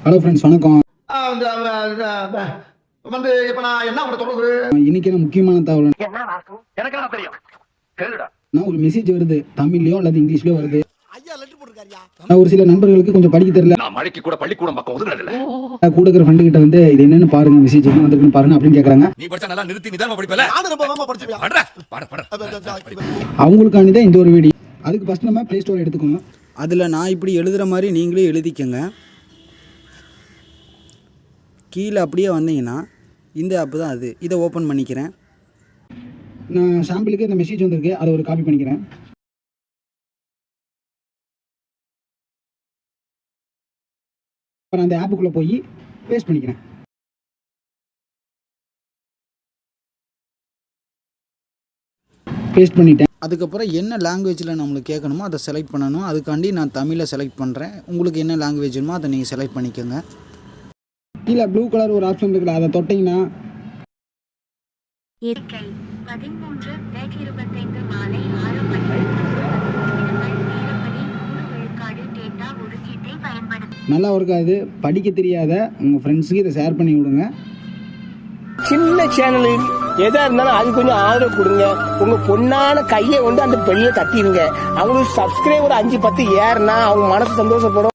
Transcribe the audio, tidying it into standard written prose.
Hello friends, வணக்கம். வந்து இப்ப நான் என்ன உங்களை சொல்றது? இன்னைக்கு என்ன முக்கியமான தகவல், எனக்கு என்ன தெரியும் கேளுடா. ஒரு மெசேஜ் வருது, தமிழ்லயோ அல்லது இங்கிலீஷ்லயோ வருது. ஐயா லெட்டர் போட்டுருக்காருயா. ஒரு சில நண்பர்களுக்கு கொஞ்சம் படிக்க தெரியல. நான் மழைக்கு கூட பள்ளிக்கூடம் பக்கம் ஒதுங்குறது இல்ல. கூட இருக்கிற ஃப்ரெண்டு கிட்ட வந்து இது என்னன்னு பாருங்க, மெசேஜ் என்ன வந்திருக்குன்னு பாருங்க அப்படின்னு கேக்குறாங்க. நீ படிச்சா நல்லா நிறுத்தி நிதானமா படிப்பல. நானும் ரொம்ப வேகமா படிச்சிருக்கேன். படுடா பட பட. அவங்களுக்காண்டி தான் இந்த ஒரு வீடியோ. அதுக்கு ஃபர்ஸ்ட் நம்ம ப்ளே ஸ்டோர் எடுத்துக்கோங்க. அதில் நான் இப்படி எழுதுகிற மாதிரி நீங்களே எழுதிக்கங்க. கீழே அப்படியே வந்தீங்கன்னா இந்த ஆப்பு தான் அது. இதை ஓப்பன் பண்ணிக்கிறேன். நான் சாம்பிளுக்கு இந்த மெசேஜ் வந்திருக்கு, அதை ஒரு காப்பி பண்ணிக்கிறேன். அப்புறம் அந்த ஆப்புக்குள்ளே போய் பேஸ்ட் பண்ணிக்கிறேன். பேஸ்ட் பண்ணிட்டேன். அதுக்கப்புறம் என்ன லாங்குவேஜில் நம்மளுக்கு கேட்கணுமோ அதை செலக்ட் பண்ணணும். அதுக்காண்டி நான் தமிழை செலக்ட் பண்ணுறேன். உங்களுக்கு என்ன லாங்குவேஜ் வேணுமோ அதை நீங்கள் செலக்ட் பண்ணிக்கோங்க. கீழே ப்ளூ கலர் ஒரு ஆப்ஷன் இருக்குல்ல, அதை தொட்டிங்கன்னா 13/25 மாலை 6 மணிக்கு டேட்டா ஒதுக்கீட்டை பயன்படுத்த நல்லா இருக்காது. படிக்க தெரியாத உங்கள் ஃப்ரெண்ட்ஸுக்கு இதை ஷேர் பண்ணி விடுங்க. சின்ன சேனலு எதா இருந்தாலும் அது கொஞ்சம் ஆதரவு கொடுங்க. உங்க பொண்ணான கையை வந்து அந்த பெண்ணில தட்டிடுங்க. அவங்களுக்கு சப்ஸ்கிரைபர் 5-10 ஏறுனா அவங்க மனசு சந்தோஷப்படும்.